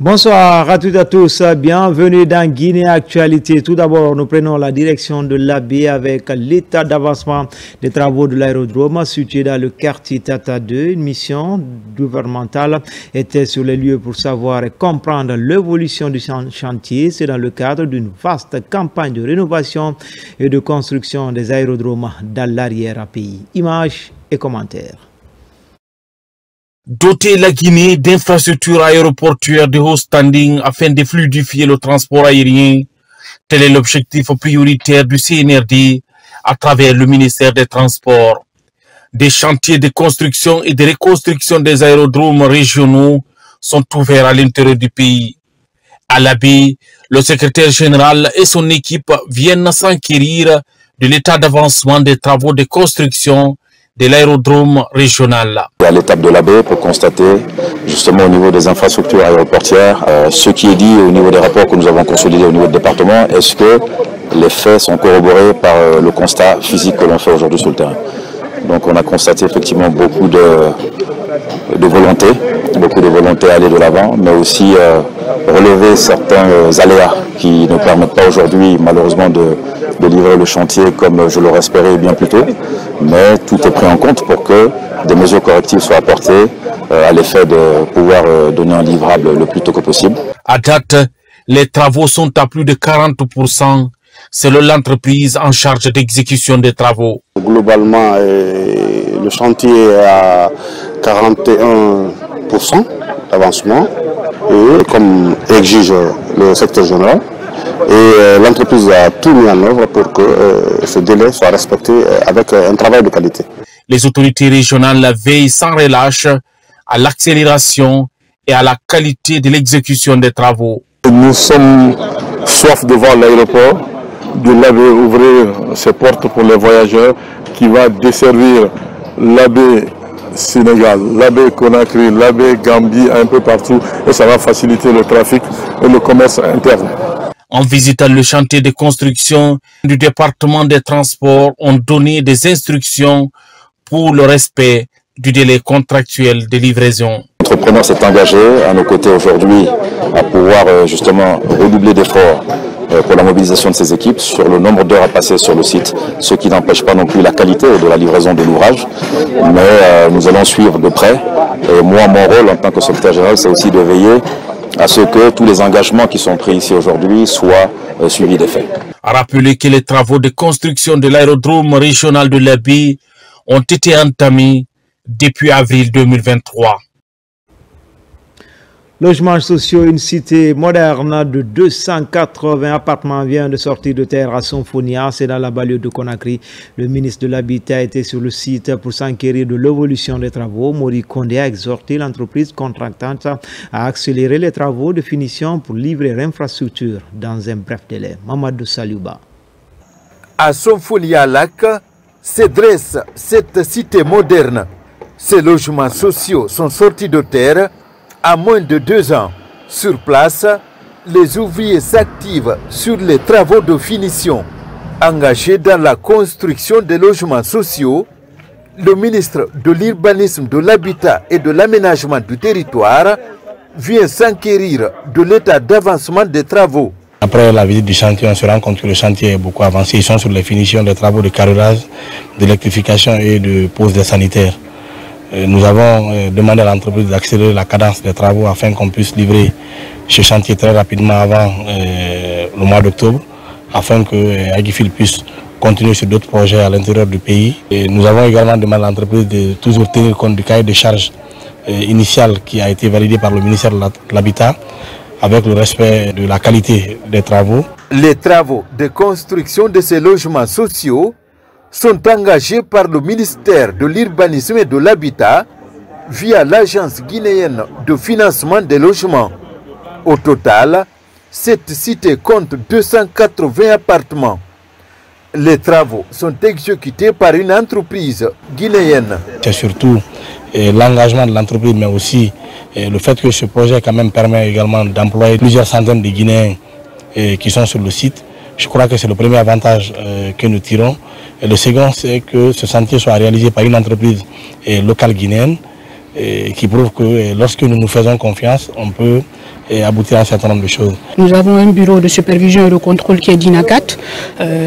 Bonsoir à toutes et à tous, bienvenue dans Guinée Actualité. Tout d'abord, nous prenons la direction de l'Abbé avec l'état d'avancement des travaux de l'aérodrome situé dans le quartier Tata 2. Une mission gouvernementale était sur les lieux pour savoir et comprendre l'évolution du chantier. C'est dans le cadre d'une vaste campagne de rénovation et de construction des aérodromes dans l'arrière-pays. Images et commentaires. Doter la Guinée d'infrastructures aéroportuaires de haut standing afin de fluidifier le transport aérien, tel est l'objectif prioritaire du CNRD à travers le ministère des Transports. Des chantiers de construction et de reconstruction des aérodromes régionaux sont ouverts à l'intérieur du pays. À l'Abbé, le secrétaire général et son équipe viennent s'enquérir de l'état d'avancement des travaux de construction de l'aérodrome régional. À l'étape de l'Abbé, pour constater justement au niveau des infrastructures aéroportières, ce qui est dit au niveau des rapports que nous avons consolidés au niveau du département, est-ce que les faits sont corroborés par le constat physique que l'on fait aujourd'hui sur le terrain. Donc on a constaté effectivement beaucoup de volonté à aller de l'avant, mais aussi relever certains aléas qui ne permettent pas aujourd'hui malheureusement de livrer le chantier comme je l'aurais espéré bien plus tôt. Mais tout est pris en compte pour que des mesures correctives soient apportées à l'effet de pouvoir donner un livrable le plus tôt que possible. À date, les travaux sont à plus de 40%. Selon l'entreprise en charge d'exécution des travaux. Globalement, le chantier est à 41% d'avancement, et comme exige le secteur général. Et l'entreprise a tout mis en œuvre pour que ce délai soit respecté avec un travail de qualité. Les autorités régionales veillent sans relâche à l'accélération et à la qualité de l'exécution des travaux. Nous sommes soif de voir l'aéroport de l'Abbé ouvrir ses portes pour les voyageurs, qui va desservir l'Abbé Sénégal, l'Abbé Conakry, l'Abbé Gambie, un peu partout, et ça va faciliter le trafic et le commerce interne. En visitant le chantier de construction du département des transports, ont donné des instructions pour le respect du délai contractuel de livraison. L'entrepreneur s'est engagé à nos côtés aujourd'hui à pouvoir justement redoubler d'efforts pour la mobilisation de ses équipes sur le nombre d'heures à passer sur le site, ce qui n'empêche pas non plus la qualité de la livraison de l'ouvrage. Mais nous allons suivre de près. Et moi, mon rôle en tant que secrétaire général, c'est aussi de veiller à ce que tous les engagements qui sont pris ici aujourd'hui soient suivis des faits. À rappeler que les travaux de construction de l'aérodrome régional de l'Abbé ont été entamés depuis avril 2023. Logements sociaux, une cité moderne de 280 appartements vient de sortir de terre à Sonfonia, c'est dans la banlieue de Conakry. Le ministre de l'Habitat était sur le site pour s'enquérir de l'évolution des travaux. Mori Kondé a exhorté l'entreprise contractante à accélérer les travaux de finition pour livrer l'infrastructure dans un bref délai. Mamadou Saliouba. À Sonfonia-Lac se dresse cette cité moderne. Ces logements sociaux sont sortis de terre à moins de 2 ans. Sur place, les ouvriers s'activent sur les travaux de finition. Engagé dans la construction des logements sociaux, le ministre de l'Urbanisme, de l'Habitat et de l'Aménagement du territoire vient s'enquérir de l'état d'avancement des travaux. Après la visite du chantier, on se rend compte que le chantier est beaucoup avancé. Ils sont sur les finitions des travaux de carrelage, d'électrification et de pose des sanitaires. Nous avons demandé à l'entreprise d'accélérer la cadence des travaux afin qu'on puisse livrer ce chantier très rapidement avant le mois d'octobre, afin que Agifil puisse continuer sur d'autres projets à l'intérieur du pays. Et nous avons également demandé à l'entreprise de toujours tenir compte du cahier de charges initial qui a été validé par le ministère de l'Habitat, avec le respect de la qualité des travaux. Les travaux de construction de ces logements sociaux sont engagés par le ministère de l'Urbanisme et de l'Habitat via l'Agence guinéenne de financement des logements. Au total, cette cité compte 280 appartements. Les travaux sont exécutés par une entreprise guinéenne. C'est surtout l'engagement de l'entreprise, mais aussi le fait que ce projet quand même permet également d'employer plusieurs centaines de Guinéens qui sont sur le site. Je crois que c'est le premier avantage que nous tirons. Et le second, c'est que ce chantier soit réalisé par une entreprise locale guinéenne qui prouvent que lorsque nous nous faisons confiance, on peut aboutir à un certain nombre de choses. Nous avons un bureau de supervision et de contrôle qui est DINACAT,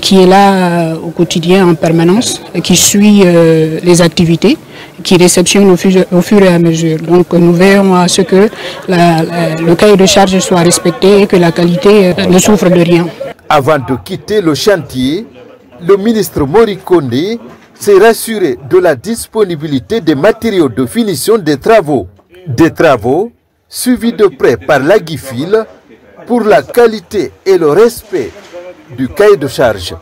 qui est là au quotidien en permanence, qui suit les activités, qui réceptionne au fur et à mesure. Donc nous veillons à ce que le cahier de charge soit respecté et que la qualité ne souffre de rien. Avant de quitter le chantier, le ministre Mori Kondé s'est rassuré de la disponibilité des matériaux de finition des travaux. Des travaux suivis de près par l'Agifil pour la qualité et le respect du cahier de charge.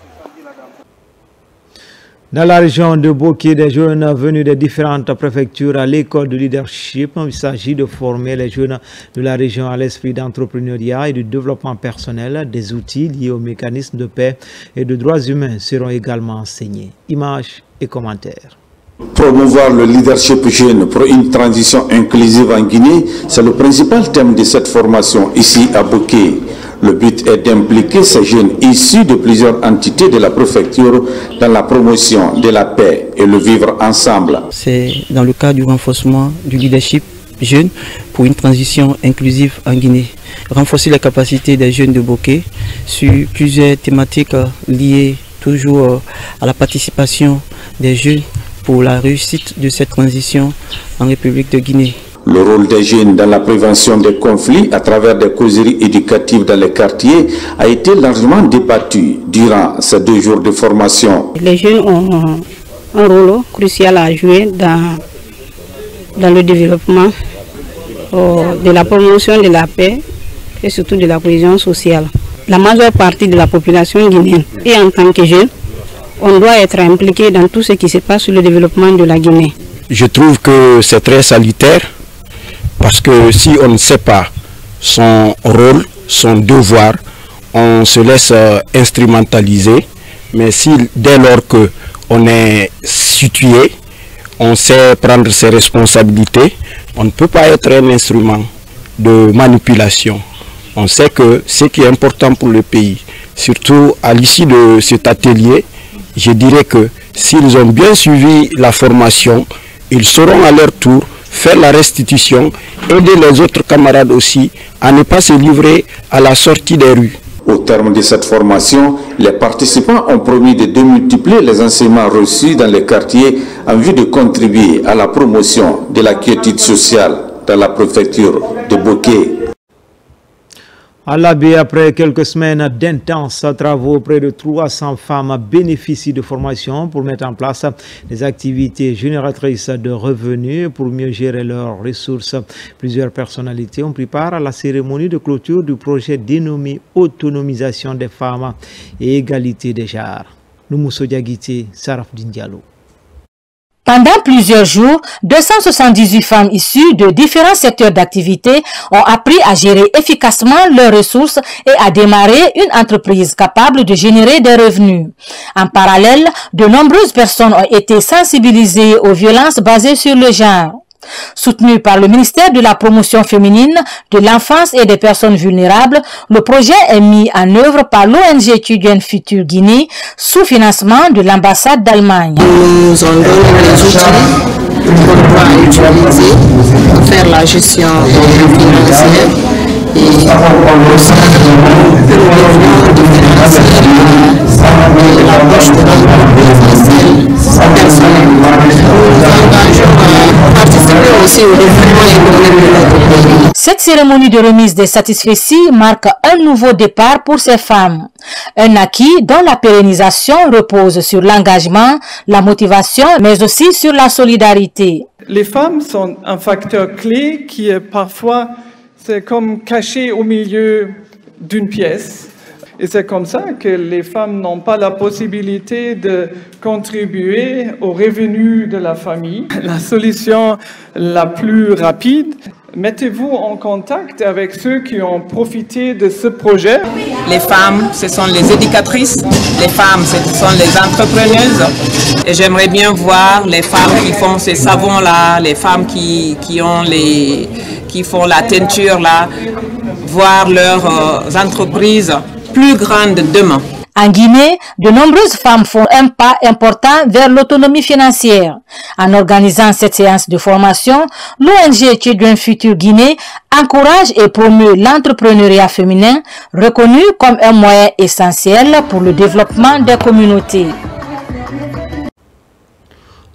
Dans la région de Boké, des jeunes venus des différentes préfectures à l'école de leadership. Il s'agit de former les jeunes de la région à l'esprit d'entrepreneuriat et de développement personnel. Des outils liés aux mécanismes de paix et de droits humains seront également enseignés. Images et commentaires. Promouvoir le leadership jeune pour une transition inclusive en Guinée, c'est le principal thème de cette formation ici à Boké. Le but est d'impliquer ces jeunes issus de plusieurs entités de la préfecture dans la promotion de la paix et le vivre ensemble. C'est dans le cadre du renforcement du leadership jeune pour une transition inclusive en Guinée. Renforcer les capacités des jeunes de Boké sur plusieurs thématiques liées toujours à la participation des jeunes pour la réussite de cette transition en République de Guinée. Le rôle des jeunes dans la prévention des conflits à travers des causeries éducatives dans les quartiers a été largement débattu durant ces 2 jours de formation. Les jeunes ont un rôle crucial à jouer dans le développement de la promotion de la paix et surtout de la cohésion sociale. La majeure partie de la population guinéenne et en tant que jeune, on doit être impliqué dans tout ce qui se passe sur le développement de la Guinée. Je trouve que c'est très salutaire parce que si on ne sait pas son rôle, son devoir, on se laisse instrumentaliser. Mais si dès lors qu'on est situé, on sait prendre ses responsabilités, on ne peut pas être un instrument de manipulation. On sait que ce qui est important pour le pays, surtout à l'issue de cet atelier, je dirais que s'ils ont bien suivi la formation, ils sauront à leur tour faire la restitution, aider les autres camarades aussi à ne pas se livrer à la sortie des rues. Au terme de cette formation, les participants ont promis de démultiplier les enseignements reçus dans les quartiers en vue de contribuer à la promotion de la quiétude sociale dans la préfecture de Boké. À l'Abbé, après quelques semaines d'intenses travaux, près de 300 femmes bénéficient de formations pour mettre en place des activités génératrices de revenus pour mieux gérer leurs ressources. Plusieurs personnalités ont pris part à la cérémonie de clôture du projet dénommé Autonomisation des femmes et égalité des genres. Noumousso Diaguité, Sarafdine Diallo. Pendant plusieurs jours, 278 femmes issues de différents secteurs d'activité ont appris à gérer efficacement leurs ressources et à démarrer une entreprise capable de générer des revenus. En parallèle, de nombreuses personnes ont été sensibilisées aux violences basées sur le genre. Soutenu par le ministère de la Promotion féminine, de l'enfance et des personnes vulnérables, le projet est mis en œuvre par l'ONG étudiante Future Guinée sous financement de l'ambassade d'Allemagne. Nous ont donné les outils qu'on doit utiliser pour faire la gestion financière et aussi que nous devions différencier la poche de l'entreprise personnelle. Nous nous engageons à participer aussi au développement économique de notre pays. Cette cérémonie de remise des satisfecits marque un nouveau départ pour ces femmes. Un acquis dont la pérennisation repose sur l'engagement, la motivation, mais aussi sur la solidarité. Les femmes sont un facteur clé qui est parfois, c'est comme caché au milieu d'une pièce. Et c'est comme ça que les femmes n'ont pas la possibilité de contribuer aux revenus de la famille. La solution la plus rapide, mettez-vous en contact avec ceux qui ont profité de ce projet. Les femmes, ce sont les éducatrices, les femmes, ce sont les entrepreneuses. Et j'aimerais bien voir les femmes qui font ces savons-là, les femmes qui font la teinture-là, voir leurs entreprises plus grandes demain. En Guinée, de nombreuses femmes font un pas important vers l'autonomie financière. En organisant cette séance de formation, l'ONG Children Future Guinée encourage et promeut l'entrepreneuriat féminin, reconnu comme un moyen essentiel pour le développement des communautés.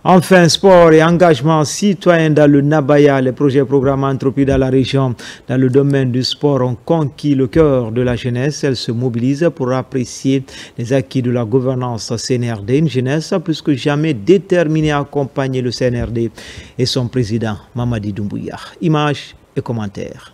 Enfin, sport et engagement citoyen dans le Nabaya, les projets et programmes entrepris dans la région dans le domaine du sport ont conquis le cœur de la jeunesse. Elle se mobilise pour apprécier les acquis de la gouvernance CNRD, une jeunesse plus que jamais déterminée à accompagner le CNRD et son président Mamadi Doumbouya. Images et commentaires.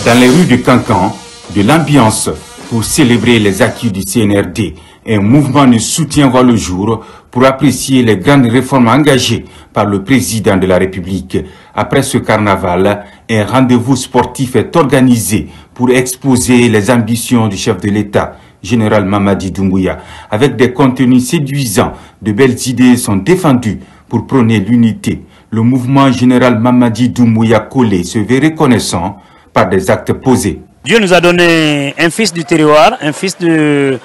Dans les rues de Cancan, de l'ambiance pour célébrer les acquis du CNRD. Un mouvement de soutien voit le jour pour apprécier les grandes réformes engagées par le président de la République. Après ce carnaval, un rendez-vous sportif est organisé pour exposer les ambitions du chef de l'État, général Mamadi Doumbouya. Avec des contenus séduisants, de belles idées sont défendues pour prôner l'unité. Le mouvement général Mamadi Doumbouya collé se veut reconnaissant par des actes posés. Dieu nous a donné un fils du terroir, un fils de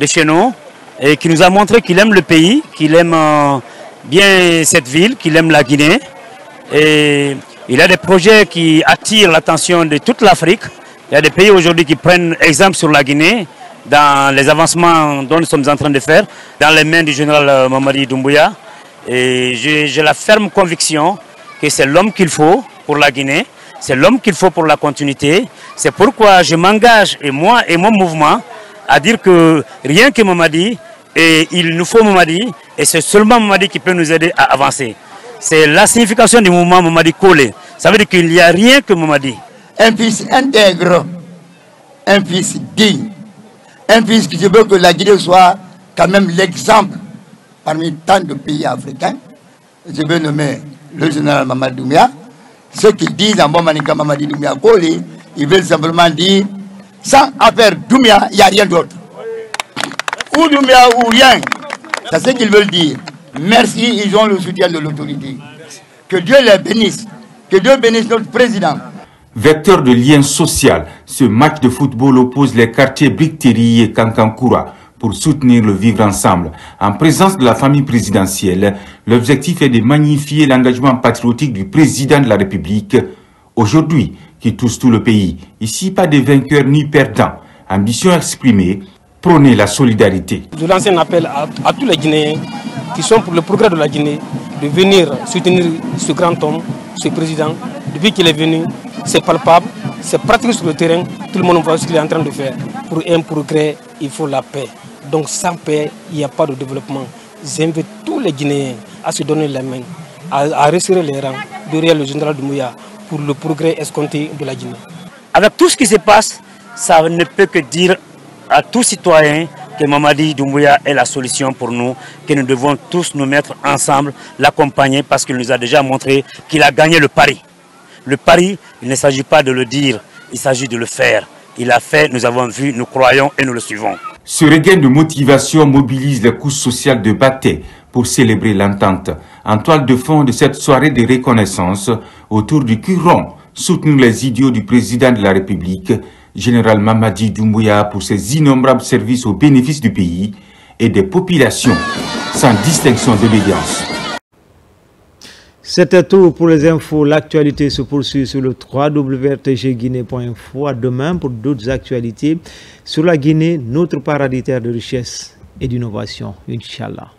chez nous, et qui nous a montré qu'il aime le pays, qu'il aime bien cette ville, qu'il aime la Guinée. Et il a des projets qui attirent l'attention de toute l'Afrique. Il y a des pays aujourd'hui qui prennent exemple sur la Guinée dans les avancements dont nous sommes en train de faire, dans les mains du général Mamadi Doumbouya. Et j'ai la ferme conviction que c'est l'homme qu'il faut pour la Guinée. C'est l'homme qu'il faut pour la continuité. C'est pourquoi je m'engage, et moi et mon mouvement, à dire que rien que Mamadi, et il nous faut Mamadi, et c'est seulement Mamadi qui peut nous aider à avancer. C'est la signification du mouvement Mamadi Collé. Ça veut dire qu'il n'y a rien que Mamadi. Un fils intègre, un fils digne, un fils qui veut que la Guinée soit quand même l'exemple parmi tant de pays africains. Je veux nommer le général Mamadi Doumbouya. Ceux qui disent en bon manika Mamadi Doumbouya Collé, ils veulent simplement dire, sans affaire Doumbouya, il n'y a rien d'autre. Ou Doumbouya ou rien. C'est ce qu'ils veulent dire. Merci, ils ont le soutien de l'autorité. Que Dieu les bénisse. Que Dieu bénisse notre président. Vecteur de lien social, ce match de football oppose les quartiers Bricterie et Kankankoura pour soutenir le vivre ensemble. En présence de la famille présidentielle, l'objectif est de magnifier l'engagement patriotique du président de la République, aujourd'hui, qui touche tout le pays. Ici, pas de vainqueurs ni perdants. Ambition exprimée, prôner la solidarité. Je lance un appel à tous les Guinéens qui sont pour le progrès de la Guinée, de venir soutenir ce grand homme, ce président. Depuis qu'il est venu, c'est palpable, c'est pratique sur le terrain, tout le monde voit ce qu'il est en train de faire. Pour un progrès, il faut la paix. Donc sans paix, il n'y a pas de développement. J'invite tous les Guinéens à se donner la main, à resserrer les rangs derrière le général Doumbouya pour le progrès escompté de la Guinée. Avec tout ce qui se passe, ça ne peut que dire à tout citoyen que Mamadi Doumbouya est la solution pour nous, que nous devons tous nous mettre ensemble, l'accompagner parce qu'il nous a déjà montré qu'il a gagné le pari. Le pari, il ne s'agit pas de le dire, il s'agit de le faire. Il a fait, nous avons vu, nous croyons et nous le suivons. Ce regain de motivation mobilise les couches sociales de Baté pour célébrer l'entente. En toile de fond de cette soirée de reconnaissance, autour du Curon, soutenir les idéaux du président de la République, général Mamadi Doumbouya, pour ses innombrables services au bénéfice du pays et des populations, sans distinction d'obédience. C'était tout pour les infos. L'actualité se poursuit sur le www.rtgguinée.info. À demain pour d'autres actualités sur la Guinée, notre paradis terre de richesse et d'innovation. Inch'Allah.